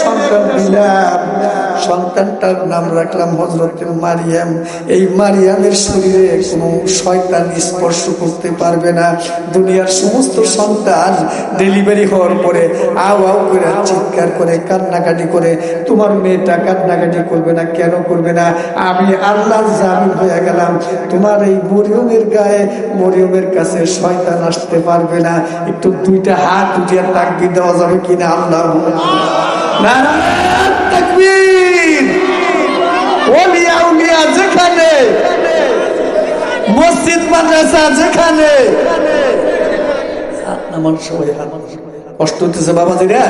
সন্তান দিলাম, সন্তানটার নাম রাখলাম হযরত মারিয়াম। এই মারিয়ামের শরীরে কোনো শয়তান স্পর্শ করতে পারবে না। দুনিয়ার সমস্ত সন্তান ডেলিভারি হওয়ার পরে আও আও করে চিৎকার করে কান্নাকাটি করে, তোমার মেয়েটা কান্নাকাটি করবে না। কেন করবে না? আমি আল্লাহর জামিন হয়ে গেলাম, তোমার এই মরিয়মের গায়ে, মরিয়মের কাছে শয়তান আসতে পারবে না। একটু দুইটা হাত উঠিয়ে তাকবীর দেওয়া যাবে কিনা? আল্লাহু নারায়ণ তাকবীর। ওলিয়া উলিয়া যেখানে, মসজিদ মাদ্রাসা যেখানে, আমার সবাই কষ্ট হতেছে বাবাজিরা।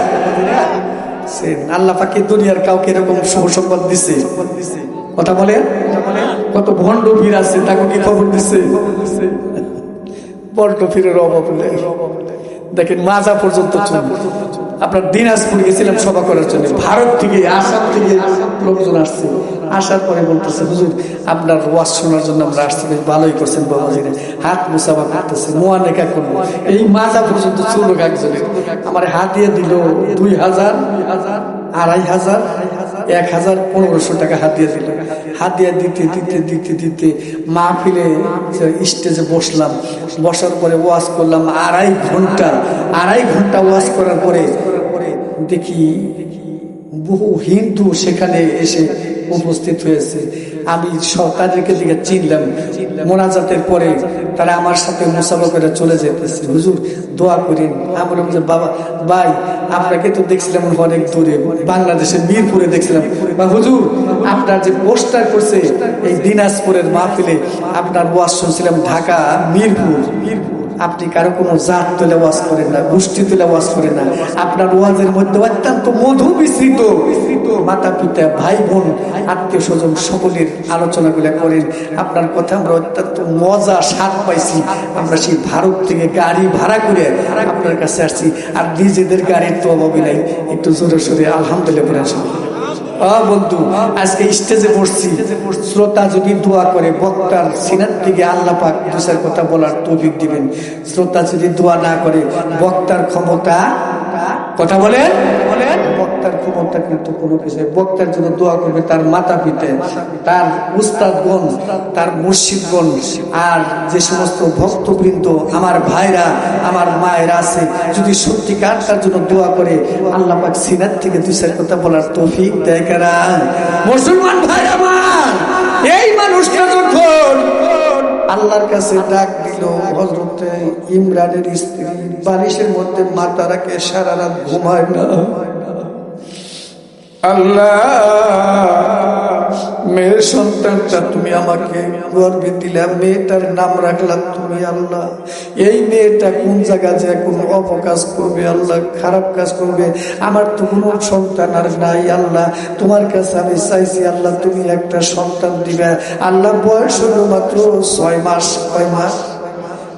আল্লাহ পাকে দুনিয়ার কাউকে এরকম সুসংবাদ দিছে? কথা বলে কত ভণ্ড পীর আছে, তাকে কি খবর দিছে? ভণ্ড পীরের অভাব নেই। দেখেন মাজা পর্যন্ত আপনার দিনাজপুর গেছিলাম সভা করার জন্য, ভারত থেকে আসাম থেকে লোকজন আসছে। আসার পরে বলতেছে, হুজুর আপনার ওয়াজ শোনার জন্য আমরা আসছি। বেশ ভালোই করছেন বাবাজিরা, হাত মুসাফা করতেছে, মোয়া নেকা করবো। এই মাজা পর্যন্ত চুল একজনের আমার হাত দিয়ে দিল 2000, 2500, 1000, 1500 টাকা হাত দিয়ে দিল। হাত দিয়ে দিতে দিতে দিতে দিতে মাহফিলে স্টেজে বসলাম। বসার পরে ওয়াজ করলাম 2.5 ঘন্টা। 2.5 ঘন্টা ওয়াজ করার পরে দেখি বহু হিন্দু সেখানে এসে উপস্থিত হয়েছে। আমি তাদেরকে দিকে চিনলাম। মোনাজাতের পরে তারা আমার সাথে মুসাফা করে চলে যেতেছে, হুজুর দোয়া করেন। আমি বললাম যে বাবা ভাই, আপনাকে তো দেখছিলাম অনেক দূরে, বাংলাদেশের মিরপুরে দেখছিলাম, বা হুজুর আপনার যে পোস্টার করছে এই দিনাজপুরের মাহফিলে, আপনার ওয়াজ শুনছিলাম ঢাকা মিরপুর। আপনি কারো কোনো জাত তুলে ওয়াজ করেন না, গোষ্ঠী তুলে ওয়াজ করেন না। আপনার ওয়াজের মধ্যে অত্যন্ত মধু মিশ্রিত মাতা পিতা ভাই বোন আত্মীয় স্বজন সকলের আলোচনাগুলো করেন। আপনার কথা আমরা অত্যন্ত মজা স্বাদ পাইছি। আমরা সেই ভারত থেকে গাড়ি ভাড়া করে আপনার কাছে আসছি, আর নিজেদের গাড়ির তো অভাবই নাই। একটু জোরে সোরে আলহামদুলিল্লাহ বলেন। বন্ধু আজকে স্টেজে বসছি, শ্রোতা যদি দোয়া করে বক্তার সিনার থেকে আল্লাহ পাক দুসার কথা বলার তৌফিক দিবেন। শ্রোতা যদি দোয়া না করে বক্তার ক্ষমতা, কথা বলেন, বক্তার ক্ষমতা কিন্তু কোনো কিছু। বক্তার জন্য দোয়া করবে তার মাতা পিতা, তার উস্তাদগণ, তার মুর্শিদগণ, আর যে সমস্ত ভক্তবৃন্দ আমার ভাইরা আমার মায়েরা আছে, যদি সত্যিকার তার জন্য দোয়া করে আল্লাহ পাক সিনার থেকে দুসার কথা বলার তৌফিক দেয়। কারা মুসলমান ভাই আমার, এই মানুষটা যখন আল্লাহর কাছে ডাক দিল, হযরত ইমরানের স্ত্রী বালিশের মধ্যে মাথা রাখে, সারা রাত ঘুমায় না। আল্লাহ মেয়ের সন্তানটা তুমি আমাকে গর্ভে দিলাম, মেয়েটার নাম রাখলাম তুমি। আল্লাহ এই মেয়েটা কোন জায়গা যে কোন অপকাজ করবে, আল্লাহ খারাপ কাজ করবে, আমার তো কোনো সন্তান আর নাই। আল্লাহ তোমার কাছে আমি চাইছি, আল্লাহ তুমি একটা সন্তান দিবে। আল্লাহ বয়স হলো মাত্র 6 মাস। কয় মাস?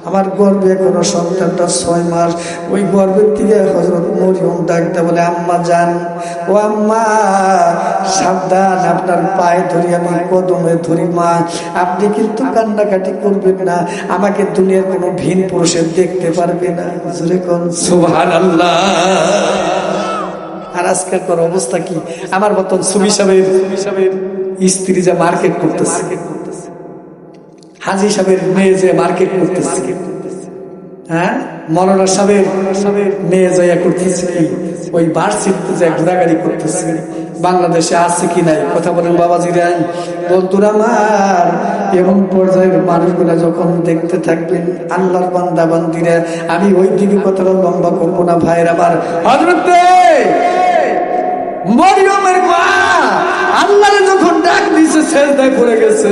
আমার গর্বে এখনো সন্তানটা 6 মাস। ওই গর্বের থেকে হযরত মরিয়ম ডাকতে বলে, আম্মা জান, ও আম্মা সাবধান, আপনার পায়ে ধরি, আমি কদমে ধরি মা, আপনি কিন্তু কান্নাকাটি করবেন না, আমাকে দুনিয়ার কোনো ভিন পুরুষের দেখতে পারবে না। জোরে কোন সুবহানাল্লাহ। আর আজকের অবস্থা কি? আমার মতন সুবি সাহেবের স্ত্রী যা মার্কেট করতেছে, হাজি সাহেবের মেয়ে যে মার্কেট করতেছে, হ্যাঁ মৌলানা সাহেবের মেয়ে যাইয়া করতেছে কি, ওই ভার্সিটিতে যায় ঘোরাঘুরি করতেছে। বাংলাদেশে আছে কি নাই? কথা বলেন বাবাজিরা। বন্ধুরা আমার, এমন পর্যায়ের মানুষগুলা যখন দেখতে থাকবেন আল্লাহর বান্দা বান্দিরা, আমি ওই দিকে কথাটা লম্বা করবো না ভাইয়ের আমার। হযরত মরিয়মের মা আল্লাহরে যখন ডাক দিছে, সেজদায় পড়ে গেছে,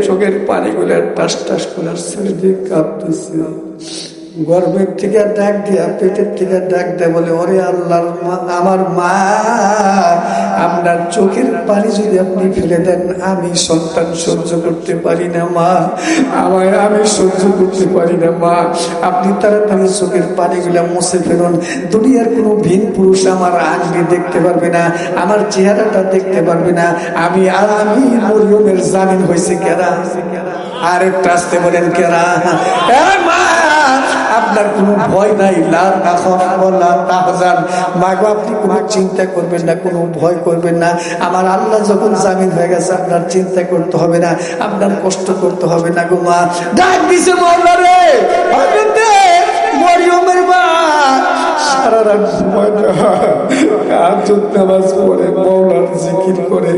চোখের পানিগুলো টাস টাস করে ছেড়ে দিয়ে কাঁপতেছে। গর্ভের থেকে ডাক দিয়া, পেটের থেকে ডাক দেয়, বলে ওরে আল্লাহর আমার মা, আপনার চোখের পানি যদি আপনি ফেলে দেন, আমি সন্তান সহ্য করতে পারি না মা, আমি সহ্য করতে পারি না মা, আপনি তাড়াতাড়ি চোখের পানিগুলা মুছে ফেলুন। দুনিয়ার কোনো ভিন পুরুষ আমার আঙ্গি দেখতে পারবে না, আমার চেহারাটা দেখতে পারবে না। আমি মরিয়মের জামিন হয়েছে কেরা? আর একটা আসতে বলেন কেরা? মা আপনার কোনো ভয় নাই, লা তাখাফ ওয়ালা তাহজান। মা গো আপনি কোনো চিন্তা করবেন না, কোনো ভয় করবেন না। আমার আল্লাহ যখন জামিন হয়ে গেছে, আপনার চিন্তা করতে হবে না, আপনার কষ্ট করতে হবে না গো মা। ডাক দিছে মাওলা রে, হযরতে মরিয়মের মা সারা রাত ঘুমায় না, তাহাজ্জুদ নামাজ পড়ে, মাওলার জিকির করে,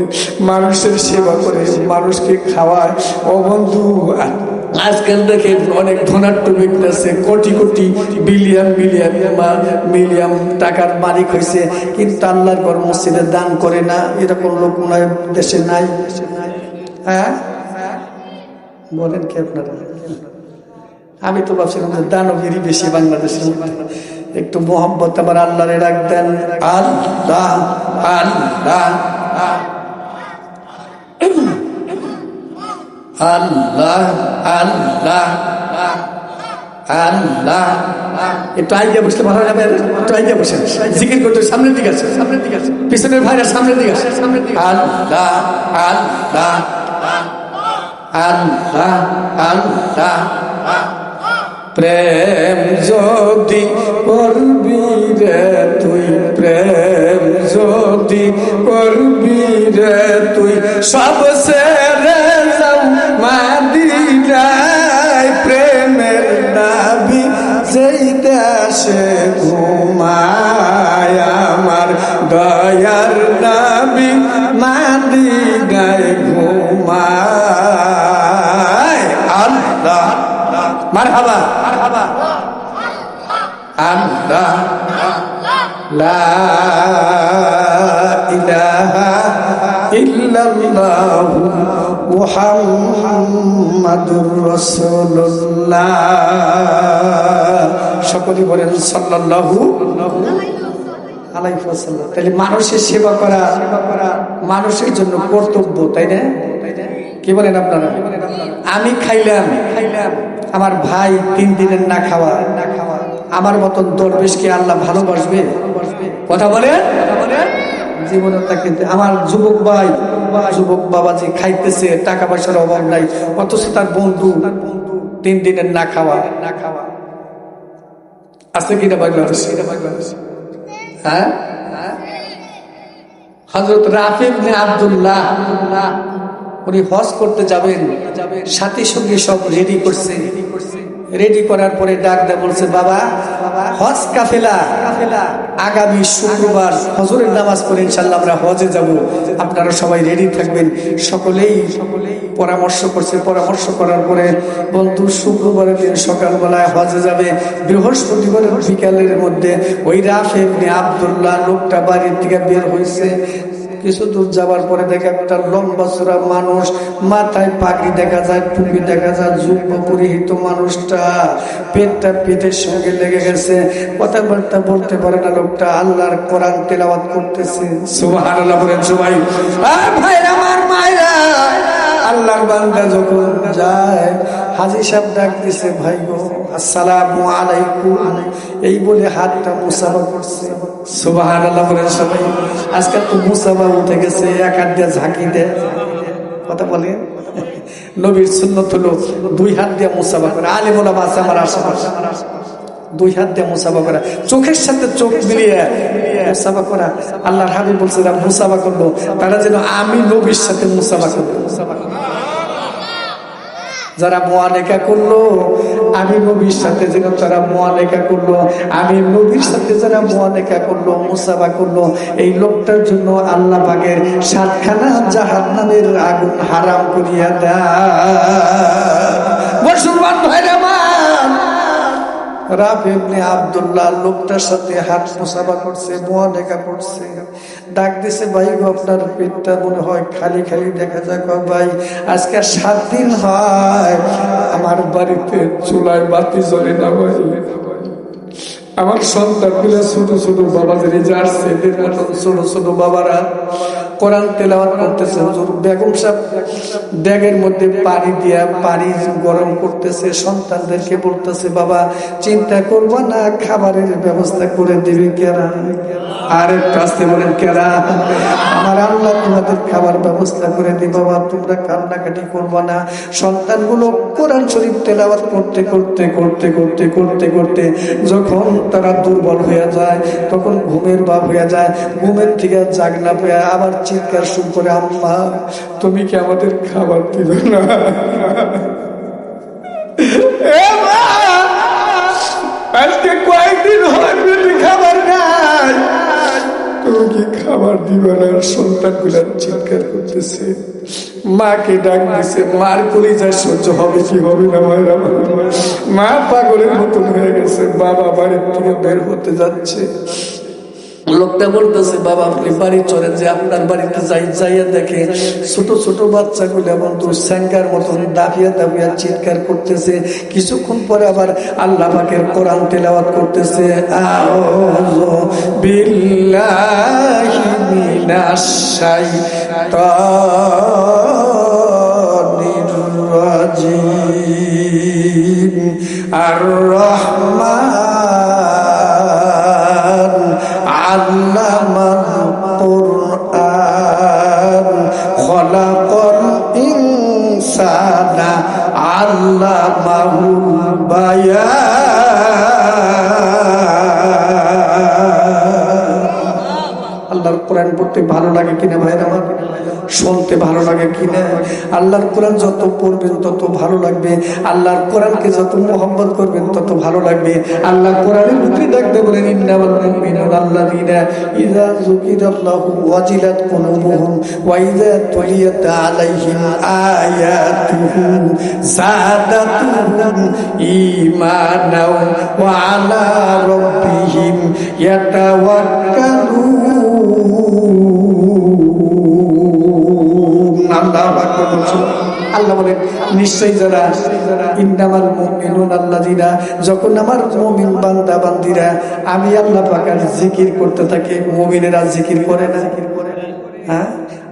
মানুষের সেবা করে, মানুষকে খাওয়ায়। ও বন্ধু, আজকাল দেখেন অনেক ধনাঢ্য ব্যক্তি আছে, crore crore billion billion million টাকার মালিক হয়েছে, কিন্তু আল্লাহর ঘর মসজিদে দান করে না। এরকম লোক মনে হয় দেশে নাই। হ্যাঁ বলেন কি আপনারা? আমি তো ভাবছিলাম যে দানবীরই বেশি বাংলাদেশের মধ্যে। একটু মোহাম্মত আমার আল্লাহরে ডাক দেন, আল্লাহ আল্লাহ আল্লাহ আল্লাহ আল্লাহ। একটু আইডিয়া বসলে ভালো যাবে, একটু আইডিয়া বসে জিকির করতে। সামনের দিকে আছে, সামনের দিকে আছে, পিছনের ভাইরা সামনের দিকে আছে, সামনের দিকে। আল্লাহ আল্লাহ আল্লাহ আল্লাহ। প্রেম যদি করবি রে তুই, প্রেম যদি করবি রে তুই, সব ছেড়ে যাও মদিনায়। প্রেমের নবী যেই দেশে ঘুমায়, আমার দয়ার নবী মদিনায় ঘুমায়। আল্লাহ মারহাবা মারহাবা আল্লাহ লা ইলাহা ইল্লাল্লাহু মুহাম্মাদুর রাসূলুল্লাহ। সকলে বলেন সাল্লাল্লাহু আলাইহি ওয়াসাল্লাম। তাহলে মানুষের সেবা করা মানুষের জন্য কর্তব্য, তাই না? কি বলেন আপনারা? আমি খাইলাম, আমার ভাই 3 দিনের না খাওয়া, আমার মতন দরবেশকে আল্লাহ ভালোবাসবে? কথা বলেন জীবনে তাকে। আমার যুবক ভাই, যুবক বাবাজি খাইতেছে, টাকা পয়সার অভাব নাই, অথচ তার বন্ধু 3 দিনের না খাওয়া আছে কিনা বাংলাদেশে? হ্যাঁ, হযরত রাফি ইবনে আব্দুল্লাহ উনি হজ করতে যাবেন, সাথী সঙ্গী সব রেডি করছে। রেডি করার পরে ডাক দেয়, বলছে বাবা হজ কাফেলা আগামী শুক্রবার হজরের নামাজ পড়ে ইনশাআল্লাহ আমরা হজে যাব, আপনারা সবাই রেডি থাকবেন। সকলেই পরামর্শ করছে। পরামর্শ করার পরে বন্ধু শুক্রবারের দিন সকালবেলায় হজে যাবে, বৃহস্পতিবারের বিকালের মধ্যে ওই রাফি ইবনে আব্দুল্লাহ লোকটা বাড়ির থেকে বের হয়েছে। কিছু দূর যাবার পরে দেখে একটা লম্বা চূড়া মানুষ, মাথায় পাগড়ি দেখা যায়, টুপি দেখা যায়, জুব্বা পরিহিত মানুষটা পেটটা পেটের সঙ্গে লেগে গেছে, কথাবার্তা বলতে পারে না। লোকটা আল্লাহর কোরআন তেলাওয়াত করতেছে। সুবহানাল্লাহ বলেন সবাই। ভাইরা আমার মায়েরা, আল্লাহর বান্দা যখন যায়, হাজী সাহেব ডাক দিছে, ভাই গো আসসালামু আলাইকুম, এই বলে হাতটা মুসাফা করছে। সুবহানাল্লাহ বলেন সবাই। আজকাল তো মুসাফা উঠে গেছে, এক হাত দিয়ে ঝাঁকি দেয়। কথা বলে নবীর সুন্নত হলো 2 হাত দিয়ে মুসাফা করে। আলেম ওলামা আছে আমার আশেপাশে, 2 হাত দিয়ে মুসাফা করা, চোখের সাথে চোখ মিলিয়ে মুসাফা করা। আল্লাহর হাবিব বলছে যারা মুসাফা করলো তারা যেন আমি নবীর সাথে মুসাফা করলো। যারা মুআনেকা করলো আমি নবীর সাথে, যেন তারা মুআনেকা করলো আমি নবীর সাথে, যারা মুআনেকা করলো মুসাফা করলো, এই লোকটার জন্য আল্লাহ পাকের 7খানা জাহান্নামের আগুন হারাম করিয়া দেয়। মুসলমান ভাইরা আমার, রাফি ইবনে আব্দুল্লাহ লোকটার সাথে হাত মুসাফা করছে, মুআনেকা করছে। ডাক দিছে, ভাই গো আপনার পেটটা মনে হয় খালি খালি দেখা যায়। ভাই আজকে 7 দিন হয় আমার বাড়িতে চুলায় বাতি জ্বলে না ভাই। আমার সন্তান গুলা ছোট ছোট বাবাদের আসছে, ছোট ছোট বাবারা কোরআন তেলাওয়াত করতেছে। হুজুর বেগম সাহেব ব্যাগের মধ্যে পানি দিয়া পানি গরম করতেছে, সন্তানদেরকে বলতেছে বাবা চিন্তা করবো না, খাবারের ব্যবস্থা করে দিবে কেরা। আর একটু আসতে বলেন কেরা? আমার আল্লাহ তোমাদের খাবার ব্যবস্থা করে দিবে বাবা, তোমরা কান্নাকাটি করবো না। সন্তানগুলো কোরআন শরীফ তেলাওয়াত করতে করতে করতে করতে করতে করতে যখন তারা দুর্বল হয়ে যায়, তখন ঘুমের ভাব হয়ে যায়, ঘুমের থেকে জাগ না পেয়ে আবার চিৎকার শুরু করে আম্মা তুমি কি আমাদের খাবার দিবে না? আজকে কয়েকদিন হয় পেটে খাবার নাই, তুমি কি খাবার দিবে না? সন্তানগুলা চিৎকার করতেছে, মাকে ডাক দিছে, মার কলিজায় সহ্য হবে কি হবে না মায়েরা, মা পাগলের মতন হয়ে গেছে। বাবা বাড়ির থেকে বের হতে যাচ্ছে, লোকটা বলতেছে বাবা আপনি বাড়ি চলেন, যে আপনার বাড়িতে যাইয়া দেখে ছোট ছোট বাচ্চাগুলো বন্ধু স্যাঙ্গার মতন দাবিয়া দাবিয়া চিৎকার করতেছে। কিছুক্ষণ পরে আবার আল্লাহ পাকের কোরআন তেলাওয়াত করতেছে, আউযু বিল্লাহি মিনাশ শাইতানির রাজিম আর রহমান আল্লামাল কুরআন খলাকাল ইনসানা আল্লামাহুল বায়ান। আল্লাহর কোরআন পড়তে ভালো লাগে কিনা ভাইরা আমার? শুনতে ভালো লাগে কিনা? আল্লাহর কোরআন যত পড়বেন তত ভালো লাগবে, আল্লাহর কোরআনকে যত মোহাম্মত করবেন তত ভালো লাগবে। আল্লাহ কোরআনের ভিতরে ডাকতে বলেন ইন্নামাল মুমিনুনা আল্লাযীনা ইযা যুকিরাল্লাহু ওয়াজিলাত কুলুবুহুম ওয়া ইযা তুলিয়াত আলাইহিম আয়াতুহু যাদাতুহুম ঈমানাও ওয়া আলা রাব্বিহিম ইয়াতাওয়াক্কালুন। আল্লাহ বলেন নিশ্চয়ই যারা ইন্নামাল মুমিনুনা আল্লাযীনা, যখন আমার মুমিন বান্দা বান্দীরা আমি আল্লাহ পাকের জিকির করতে থাকে, মুমিনেরা জিকির করে না? হ্যাঁ,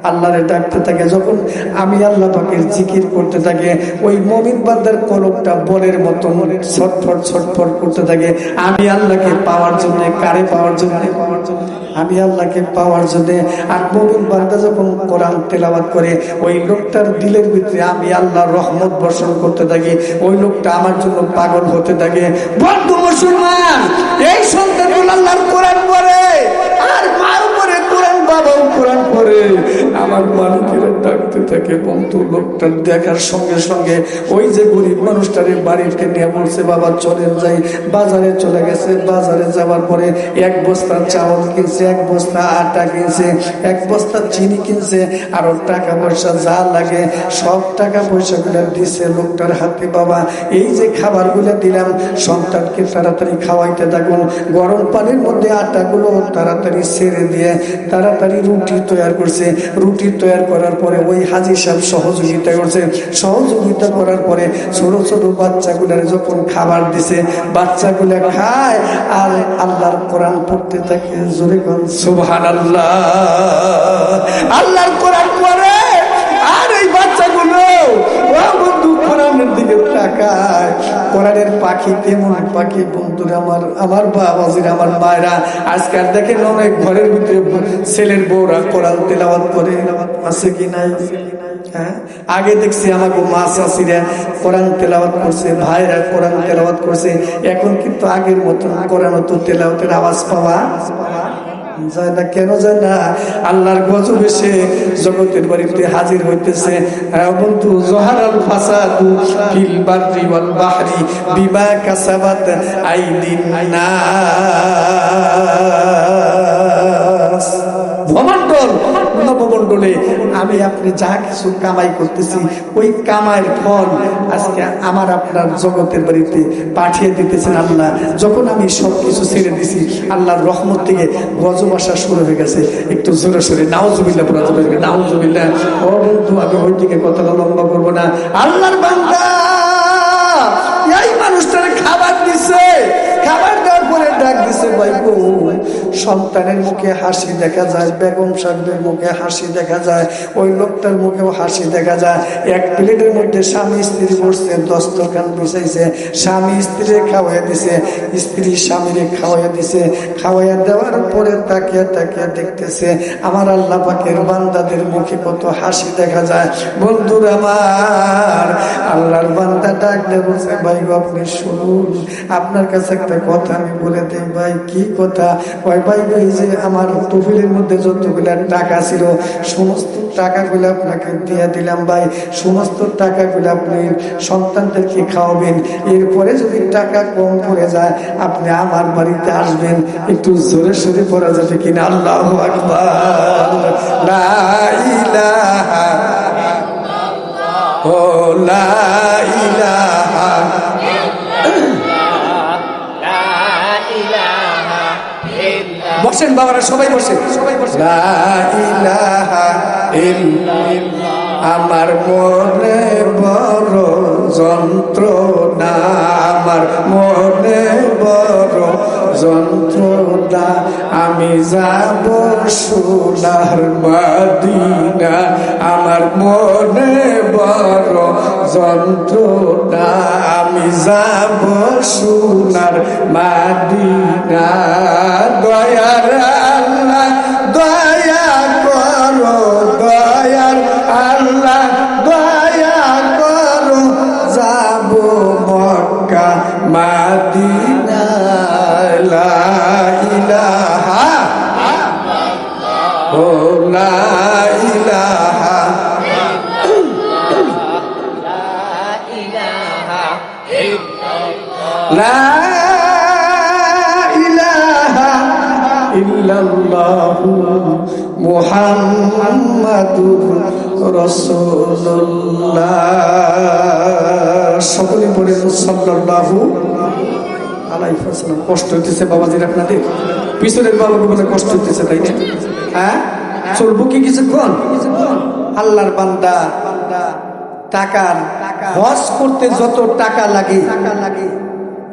আল্লাহরে ডাকতে থাকে, যখন আমি আল্লাহ পাকের জিকির করতে থাকে ওই মুমিন বান্দার কলবটা বলের মতো ছটফট ছটফট করতে থাকে। আমি আল্লাহকে পাওয়ার জন্য, কারে পাওয়ার জন্য? আমি আল্লাহকে পাওয়ার জন্য। আর মুমিন বান্দা যখন কোরআন তেলাওয়াত করে ওই লোকটার দিলের ভিতরে আমি আল্লাহর রহমত বর্ষণ করতে থাকি, ওই লোকটা আমার জন্য পাগল হতে থাকে। বন্ধু মুসলমান, এই সন্তানগুলো আল্লাহর কোরআন পড়ে, আর মার উপরে কোরআন, বাবাও কোরআন পড়ে, আমার মালিকেরা ডাকতে থাকে। বন্ধু লোকটা দেখার সঙ্গে সঙ্গে ওই যে গরিব মানুষটারে বাড়িতে নিয়ে বলছে বাবা চলেন যাই। বাজারে চলে গেছে, বাজারে যাওয়ার পরে এক বস্তা চাউল কিনছে, এক বস্তা আটা কিনছে, এক বস্তা চিনি কিনছে, আরো টাকা পয়সা যা লাগে সব টাকা পয়সা গুলো দিছে লোকটার হাতে। বাবা এই যে খাবার গুলো দিলাম সন্তানকে তাড়াতাড়ি খাওয়াইতে থাকুন, গরম পানির মধ্যে আটাগুলো তাড়াতাড়ি ছেড়ে দিয়ে তাড়াতাড়ি রুটি তৈরি করছে। রুটি তৈরি করার পরে ওই হাজী সাহেব সহযোগিতা করছে, সহযোগিতা করার পরে ছোট ছোট বাচ্চাগুলার যখন খাবার দিছে বাচ্চাগুলা খায় আর আল্লাহর কোরআন পড়তে থাকে। জোরে কোন সুবহানাল্লাহ। আল্লাহর কোরআন পড়ে আর এই বাচ্চাগুলো বন্ধু কোরআনের দিকে তাকায়। কোরআনের পাখি কেমন পাখি বন্ধুরা, আমার বাবাজিরা, আমার মায়েরা, আজকাল দেখেন অনেক ঘরের ভিতরে ছেলের বউরা কোরআন তেলাওয়াত করে, আছে কি নাই? হ্যাঁ, আগে দেখছি আমাকে মা চাষিরা কোরআন তেলাওয়াত করছে, ভাইরা কোরআন তেলাওয়াত করছে। এখন কিন্তু আগের মতন কোরআন তো তেলাওয়াতের আওয়াজ পাওয়া যায় না। কেন যায় না? আল্লাহর গজব এসে জগতের বাড়িতে হাজির হইতেছে। বন্ধু জহারাল ফাসাদু ফিল বাররি ওয়াল বাহরি বিমা কাসাবাত আইদিন নাস। নবমণ্ডলে আমি আপনি যা কিছু কামাই করতেছি ওই কামাইয়ের ফল আজকে আমার আপনার জগতের বাড়িতে পাঠিয়ে দিতেছেন আল্লাহ। যখন আমি সবকিছু ছেড়ে দিছি আল্লাহর রহমত থেকে গজব আসা শুরু হয়ে গেছে। একটু জোরে সোরে নাউজুবিল্লাহ পড়া যাবে, নাউজুবিল্লাহ। ও বন্ধু আমি ওই দিকে কথাটা লম্বা করবো না। আল্লাহর বান্দা এই মানুষটারে খাবার দিছে, খাবার দেওয়ার পরে ডাক দিছে ভাই গো সন্তানের মুখে হাসি দেখা যায়, বেগম সাহেবের মুখে হাসি দেখা যায়, ওই লোকটার মুখেও হাসি দেখা যায়। এক প্লেটের মধ্যে স্বামী স্ত্রী বসছে, দস্তরখান বিছাইছে, স্বামী স্ত্রী খাওয়াইয়া দিছে, স্ত্রী স্বামীরে খাওয়াইয়া দিছে। খাওয়াইয়া দেওয়ার পরে তাকিয়ে তাকিয়ে দেখতেছে আমার আল্লাহ পাকের বান্দাদের মুখে কত হাসি দেখা যায়। বন্ধুর আমার, আল্লাহর বান্দা ডাক দিয়ে বলছে, ভাই গো আপনি শুনুন, আপনার কাছে একটা কথা আমি বলে দিই। ভাই কি কথা? ওই ভাই এই যে আমার তহবিলের মধ্যে যতগুলা টাকা ছিল সমস্ত টাকাগুলো আপনাকে দিয়ে দিলাম ভাই, সমস্ত টাকাগুলো আপনি সন্তানদেরকে খাওয়াবেন, এরপরে যদি টাকা কম পড়ে যায় আপনি আমার বাড়িতে আসবেন। একটু জোরে সোরে পড়া যাবে কিনা? আল্লাহু আকবার, লা ইলাহা ও লা ইলাহা বসেন বাবারা, সবাই বসে, লা ইলাহা ইল্লাল্লাহ। আমার মনে বড় যন্ত্রণা, আমার মনে বড় যন্ত্রণা, আমি যাব সোনার মদিনা। আমার মনে বড় যন্ত্রণা, আমি যাব সোনার মদিনা। দয়ার আল্লাহ দয়া করো, দয়ার আল্লাহ দয়া করো, যাব মক্কা মদিনা। লা ইলাহা ও লা ইলাহা লা ইলাহা ইল্লাল্লাহু মুহাম্মাদুর রাসূলুল্লাহ। সকলে পড়ে সাল্লাল্লাহু আলাইহি ওয়াসাল্লাম। কষ্ট হইতেছে বাবাজির আপনাদের? পিছনের বাবাকে বলে কষ্ট হইতেছে, তাই না? হ্যাঁ, চলবো কি কিছুক্ষণ? আল্লাহর বান্দা টাকার হজ করতে যত টাকা লাগে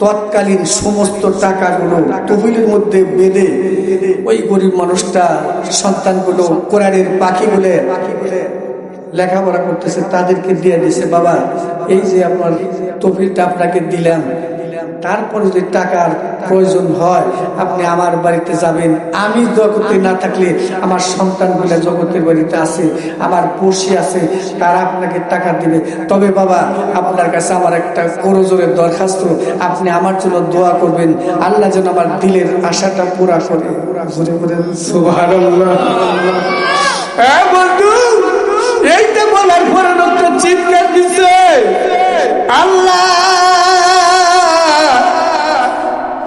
তৎকালীন সমস্ত টাকাগুলো তহবিলের মধ্যে বেঁধে ওই গরিব মানুষটা সন্তানগুলো কোরআনের পাখি বলে লেখাপড়া করতেছে, তাদেরকে দিয়ে দিছে। বাবা এই যে আপনার তহবিলটা আপনাকে দিলাম, তারপর যদি টাকার প্রয়োজন হয় আপনি আমার বাড়িতে যাবেন। আমি জগতে না থাকলে আমার সন্তানগুলো জগতের বাড়িতে আছে, আমার পড়শি আছে, তারা আপনাকে টাকা দিবে। তবে বাবা আপনার কাছে আমার একটা করজোরের দরখাস্ত, আপনি আমার জন্য দোয়া করবেন, আল্লাহ যেন আমার দিলের আশাটা পুরা করে। সুবহানাল্লাহ। বন্ধু এইটা বলার পরে লোকটা চিৎকার দিচ্ছে, আল্লাহ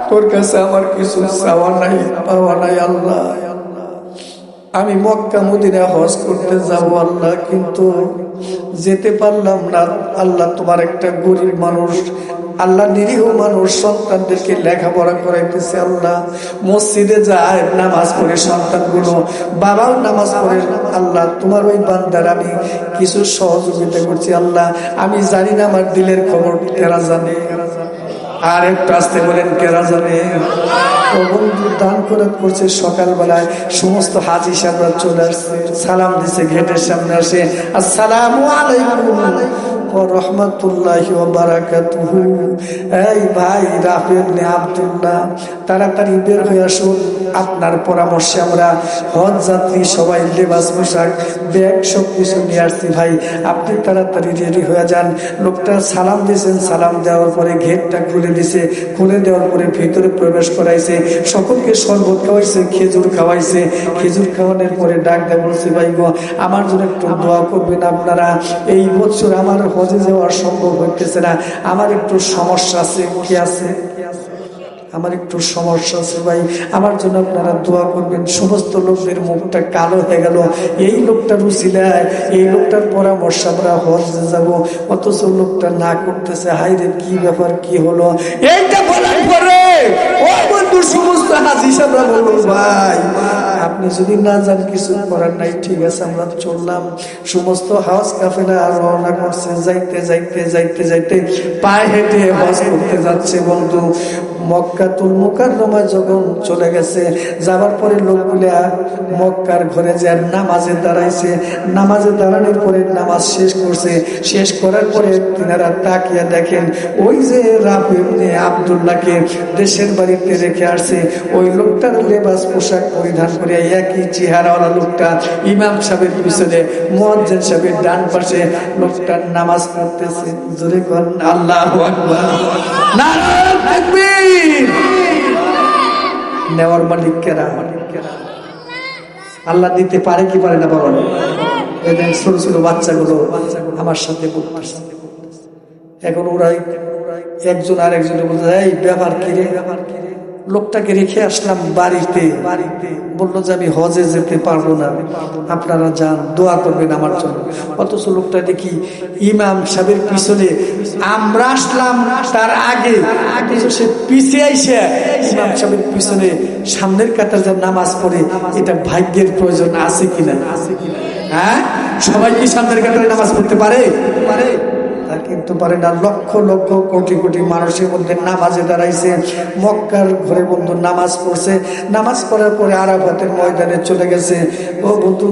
তোর কাছে আমার কিছু চাওয়া নাই পাওয়া নাই। আল্লাহ আমি মক্কা মদিনা হজ করতে যাব আল্লাহ, কিন্তু যেতে পারলাম না। আল্লাহ তোমার একটা গরিব মানুষ, আল্লাহ নিরীহ মানুষ সন্তানদেরকে লেখাপড়া করাইতেছে। আল্লাহ মসজিদে যায় নামাজ পড়ে সন্তানগুলো, বাবাও নামাজ পড়ে। আল্লাহ তোমার ওই বান্দার আমি কিছু সহযোগিতা করছি। আল্লাহ আমি জানি না আমার দিলের খবর কেরা জানে, আর একটু আসতে বলেন কেরা জানে। ও বন্ধু দান করে করছে, সকালবেলায় সমস্ত হাজি সাহেবরা চলে আসছে, সালাম দিছে, গেটের সামনে আসে আসসালামু আলাইকুম ওয়া রাহমাতুল্লাহি ওয়া বারাকাতুহু। এই ভাই রাফি ইবনে আব্দুল্লাহ তাড়াতাড়ি বের হয়ে আসুন, আপনার পরামর্শে আমরা হজ যাত্রী সবাই লেবাস পোশাক ব্যাগ সব কিছু নিয়ে আসছি, ভাই আপনি তাড়াতাড়ি রেডি হয়ে যান। লোকটা সালাম দিয়েছেন, সালাম দেওয়ার পরে গেটটা খুলে দিছে, খুলে দেওয়ার পরে ভিতরে প্রবেশ করাইছে, সকলকে শরবত খাওয়াইছে, খেজুর খাওয়াইছে। খেজুর খাওয়ানোর পরে ডাক দেয় বলছে, ভাই গো আমার জন্য একটু দোয়া করবেন আপনারা, এই বছর আমার হজে যাওয়া সম্ভব হইতেছে না, আমার একটু সমস্যা আছে। কি আছে? আমার একটু সমস্যা আছে ভাই, আমার জন্য আপনারা দোয়া করবেন। সমস্ত লোকদের মুখটা কালো হয়ে গেল এই লোকটার উসিলায়, এই লোকটার পরামর্শ আমরা হজে যাব, অথচ লোকটা না করতেছে। হাই রে কি ব্যাপার, কি হলো? এইটা বলার পরে ও বন্ধু সমস্ত হাজি সাহেবরা বলল, ভাই আপনি যদি না যান কিছু করার নাই, ঠিক আছে আমরা চললাম। সমস্ত হজ কাফেলা রওনা করছে, যাইতে যাইতে যাইতে যাইতে পায়ে হেঁটে হজ করতে যাচ্ছে। বন্ধু মক্কাতুল মুকাররমায় যখন চলে গেছে, যাবার পরে লোকগুলা মক্কার ঘরে যে নামাজে দাঁড়াইছে, নামাজে দাঁড়ানোর পরে নামাজ শেষ করছে। শেষ করার পরে তিনারা তাকিয়া দেখেন ওই যে রাফি ইবনে আব্দুল্লাহকে দেশের বাড়িতে রেখে আসছে, ওই লোকটার লেবাস পোশাক পরিধান করে একই চেহারাওয়ালা লোকটা ইমাম সাহেবের পিছনে, মুয়াজ্জিন সাহেবের ডান পাশে লোকটার নামাজ পড়তেছে। জোরে কোন আল্লাহু আকবার, নারায়ে তাকবীর। নেওয়ার মালিক কেরা? আল্লাহ দিতে পারে কি পারে না বাবা? এদের ছোট ছোট বাচ্চাগুলো আমার সাথে পড়তেছে। এখন ওরা একজন আর একজনের বলতে, এই ব্যাপার কি রে? লোকটাকে রেখে আসলাম বাড়িতে, বললো যে আমি হজে যেতে পারবো না, আপনারা যান, দোয়া করবেন আমার জন্য। অথচ লোকটা দেখি ইমাম সাহেবের পিছনে, আমরা আসলাম তার আগে, সে পিছিয়ে আইসে ইমাম সাহেবের পিছনে সামনের কাতার যা নামাজ পড়ে, এটা ভাগ্যের প্রয়োজন আছে কিনা? হ্যাঁ, সবাই কি সামনের কাতারে নামাজ পড়তে পারে? কিন্তু পারে না। লক্ষ লক্ষ কোটি কোটি মানুষের মধ্যে নামাজে দাঁড়াইছে, মক্কার ঘরে বন্ধু নামাজ পড়ছে। নামাজ পড়ার পরে আরাফাতের ময়দানে চলে গেছে, ও বন্ধু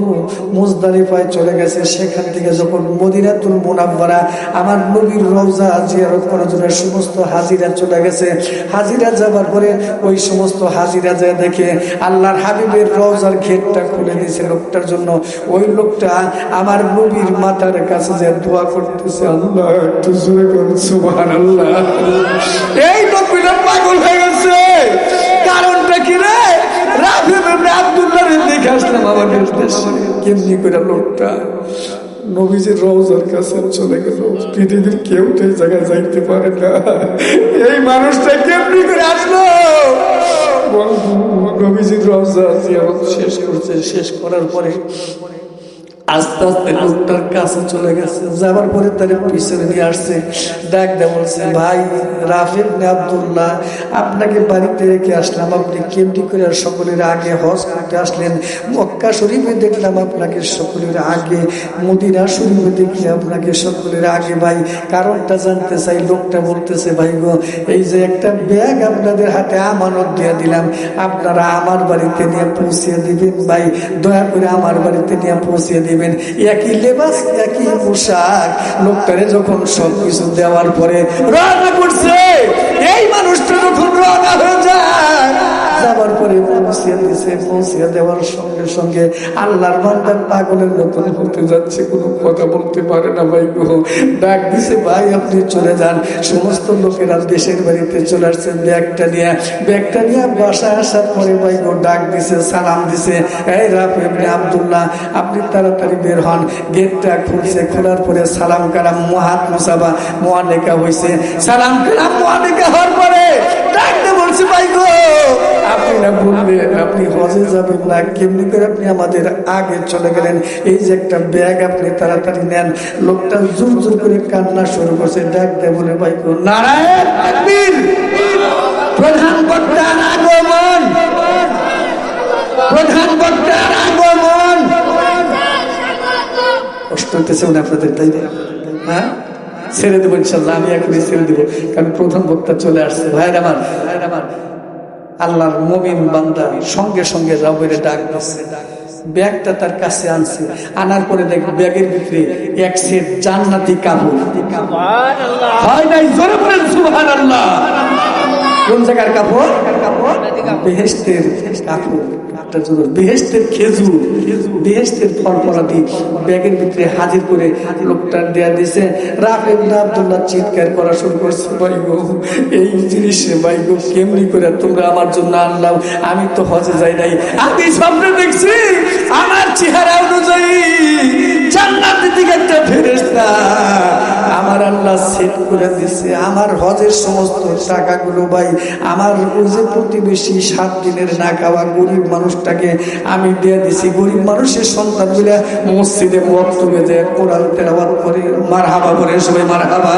মুজদালিফায় চলে গেছে। সেখান থেকে যখন মদিনাতুল মুনাওয়ারা আমার নবীর রওজা জিয়ারত করার জন্য সমস্ত হাজিরা চলে গেছে। হাজিরা যাবার পরে ওই সমস্ত হাজিরা যায় দেখে আল্লাহর হাবিবের রওজার গেটটা খুলে দিয়েছে লোকটার জন্য। ওই লোকটা আমার নবীর মাথার কাছে যে দোয়া করতেছে, আল্লাহ একটু জোরে করুন সুবহানাল্লাহ। এই লোকটা পাগল হয়ে গেছে। কারণটা কি রে? রাফি ইবনে আব্দুল্লাহর দেখে আসলাম আমাদের দেশে। কেমনি করে লোকটা নবীজির রওজার কাছে চলে গেল। পৃথিবীর কেউ তো এই জায়গায় যাইতে পারে না। এই মানুষটা কেমনি করে আসলো? নবীজির রওজা জিয়ারত শেষ করছে। শেষ করার পরে আস্তে আস্তে লোকটার কাছে চলে গেছে। যাবার পরে তার পিছনে নিয়ে আসছে, ডাক দিয়ে বলছে, ভাই রাফি ইবনে আব্দুল্লাহ, আপনাকে বাড়িতে রেখে আসলাম, আপনি কেমনি করে সকলের আগে হজ করতে আসলেন? মক্কা শরীফে দেখলাম আপনাকে সকলের আগে, মদিনা শরীফে দেখলে আপনাকে সকলের আগে। ভাই কারণটা জানতে চাই। লোকটা বলতেছে, ভাই গো, এই যে একটা ব্যাগ আপনাদের হাতে আমানত দিয়ে দিলাম, আপনারা আমার বাড়িতে নিয়ে পৌঁছিয়ে দিবেন। ভাই দয়া করে আমার বাড়িতে নিয়ে পৌঁছিয়ে দিবেন। একই লেবাস, একই পোশাক। লোকটারে যখন সবকিছু দেওয়ার পরে রওনা করছে, এই মানুষটা যখন রওনা হয়ে যায়, যাবার পরে পৌঁছিয়ে দিছে। পৌঁছিয়ে দেওয়ার সঙ্গে সঙ্গে আল্লাহর বান্দা পাগলের মতন হতে যাচ্ছে, কোনো কথা বলতে পারে না। ভাই গো, ডাক দিছে, ভাই আপনি চলে যান। সমস্ত লোকেরা দেশের বাড়িতে চলে আসছে ব্যাগটা নিয়ে বাসায় আসার পরে ভাই গো ডাক দিছে, সালাম দিছে, এই রাফি ইবনে আব্দুল্লাহ, আপনি তাড়াতাড়ি বের হন। গেটটা খুলছে। খোলার পরে সালাম কালাম মুহাত মুসাবা মুআনেকা হয়েছে। সালাম কালাম মুআনেকা হওয়ার পরে ডাকতে বলছে, ভাই গো আপনি না বললেন আপনি হজে যাবেন না, কেমনি করে আপনি আমাদের আগে চলে গেলেন? এই যে একটা ব্যাগ আপনি তাড়াতাড়ি নেন। লোকটা জোর জোর করে কান্না শুরু করছে। ডাক দেয় বলে, ভাই গো নারায়ে তাকবীর, প্রধান বক্তার আগমন, প্রধান বক্তার আগমন। কষ্ট হতেছে মনে আপনাদের, তাই না? হ্যাঁ, ছেড়ে দেবো ইনশাল্লাহ, আমি এখনই ছেড়ে দেবো, কারণ প্রধান বক্তা চলে আসছে। ভাইয়ের আমার আল্লাহর মুমিন বান্দা সঙ্গে সঙ্গে রাবের ডাক দিচ্ছে। ব্যাগটা তার কাছে আনছে। আনার পরে দেখো ব্যাগের ভিতরে এক সেট জান্নাতি কাপড়। হয় নাই, জোরে বলেন সুবহানাল্লাহ। কোন জায়গার কাপড়? বেহেশতের কাপড়, বেহেশতের খেজুর, বেহেশতের ফল ফলাদি ব্যাগের ভিতরে হাজির করে লোকটা দেয়া দিছে। রাফি ইবনে আব্দুল্লাহ চিৎকার করা শুরু করছে, ভাই গো এই জিনিস, ভাই গো কেমনি করে তোমরা আমার জন্য আনলাম? আমি তো হজে যাই নাই, আমি স্বপ্নে দেখছি আমার চেহারা অনুযায়ী জান্নাতের দিকে একটা ফেরেশতা আমার আল্লাহ সেট করে দিছে। আমার হজের সমস্ত টাকাগুলো ভাই আমার ওই যে প্রতিবেশী 7 দিনের না খাওয়া গরিব মানুষটাকে আমি দিয়ে দিছি। গরিব মানুষের সন্তানগুলা মসজিদে মক্তবে যায় কোরআন তেলাওয়াত করে মারহাবা বলে সবাই মারহাবা।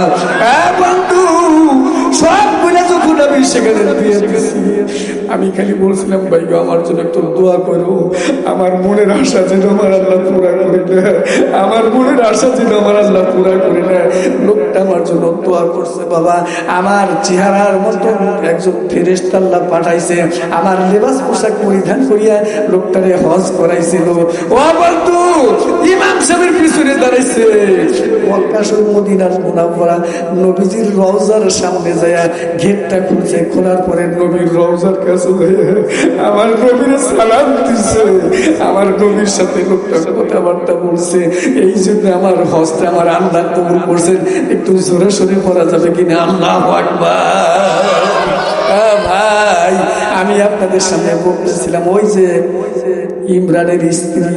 বন্ধু সবগুলা যখন নবী সেখানে দিয়ে দিয়েছি। আমি খালি বলছিলাম ভাই গো আমার জন্য একটু দোয়া করো, আমার মনের আশা যেন আমার আল্লাহ পুরা করে দেয়, আমার মনের আশা যেন আমার আল্লাহ পুরা করে দেয়। লোকটা আমার জন্য দোয়া করছে। বাবা আমার চেহারার মতো একজন ফেরেশতা আল্লাহ পাঠাইছে, আমার লেবাস পোশাক পরিধান করিয়া লোকটারে হজ করাইছিল। ও বন্ধু ইমাম সাহেবের পিছনে দাঁড়াইছে, মক্কা শরীফ মদিনার মুনাওয়ারা নবীজির রওজার সামনে যায়, গেটটা খুলছে, খোলার পরে নবীর রওজার কাছে যায় আমার নবীর সালাম দিচ্ছে, আমার নবীর সাথে লোকটা কথাবার্তা বলছে। এই জন্য আমার হজটা আমার আল্লাহ কবুল করছেন। একটু জোরে সোরে পড়া যাবে কিনা? আল্লাহু আকবার। ভাই আমি আপনাদের সামনে বলতেছিলাম ওই যে ইমরানের স্ত্রী